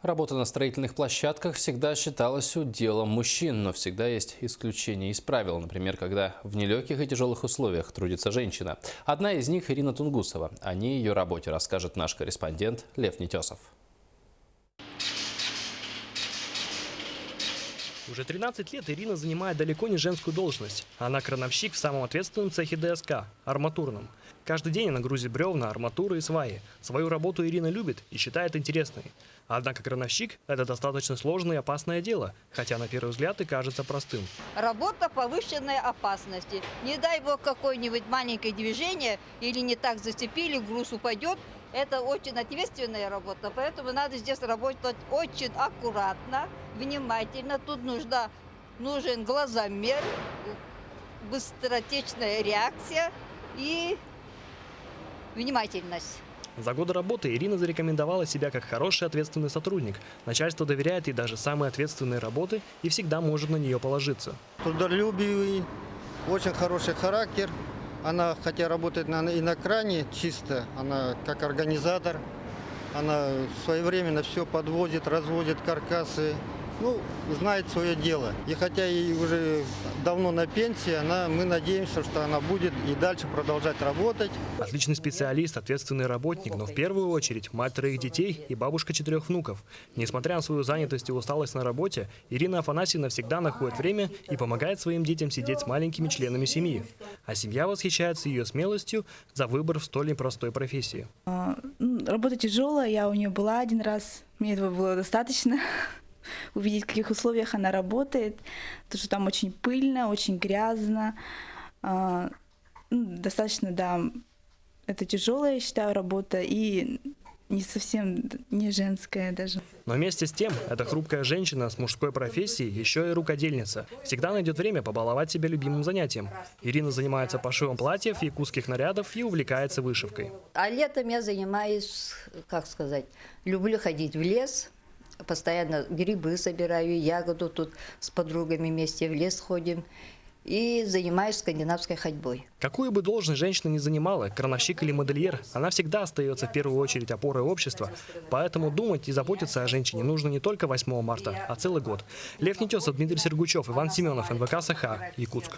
Работа на строительных площадках всегда считалась уделом мужчин, но всегда есть исключения из правил. Например, когда в нелегких и тяжелых условиях трудится женщина. Одна из них – Ирина Тунгусова. О ней и ее работе расскажет наш корреспондент Лев Нетесов. Уже 13 лет Ирина занимает далеко не женскую должность. Она крановщик в самом ответственном цехе ДСК – арматурном. Каждый день она грузит бревна, арматуры и сваи. Свою работу Ирина любит и считает интересной. Однако крановщик – это достаточно сложное и опасное дело, хотя на первый взгляд и кажется простым. Работа повышенной опасности. Не дай бог какое-нибудь маленькое движение или не так зацепили, груз упадет. Это очень ответственная работа, поэтому надо здесь работать очень аккуратно, внимательно. Тут нужен глазомер, быстротечная реакция и внимательность. За годы работы Ирина зарекомендовала себя как хороший ответственный сотрудник. Начальство доверяет ей даже самые ответственные работы и всегда может на нее положиться. Трудолюбивый, очень хороший характер. Она, хотя работает и на кране чисто, она как организатор. Она своевременно все подвозит, разводит каркасы. Знает свое дело. И хотя ей уже давно на пенсии, мы надеемся, что она будет и дальше продолжать работать. Отличный специалист, ответственный работник, но в первую очередь мать 3 детей и бабушка 4 внуков. Несмотря на свою занятость и усталость на работе, Ирина Афанасьевна всегда находит время и помогает своим детям сидеть с маленькими членами семьи. А семья восхищается ее смелостью за выбор в столь непростой профессии. Работа тяжелая, я у нее была один раз, мне этого было достаточно. Увидеть, в каких условиях она работает, потому что там очень пыльно, очень грязно. Достаточно, да, это тяжелая, я считаю, работа и не совсем не женская даже. Но вместе с тем, эта хрупкая женщина с мужской профессией еще и рукодельница. Всегда найдет время побаловать себя любимым занятием. Ирина занимается пошивом платьев, якутских нарядов и увлекается вышивкой. А летом я занимаюсь, люблю ходить в лес. Постоянно грибы собираю, ягоду тут с подругами вместе в лес ходим и занимаюсь скандинавской ходьбой. Какую бы должность женщина ни занимала, крановщик или модельер, она всегда остается в первую очередь опорой общества. Поэтому думать и заботиться о женщине нужно не только 8 марта, а целый год. Лев Нетесов, Дмитрий Сергучев, Иван Семенов, НВК СХ, Якутск.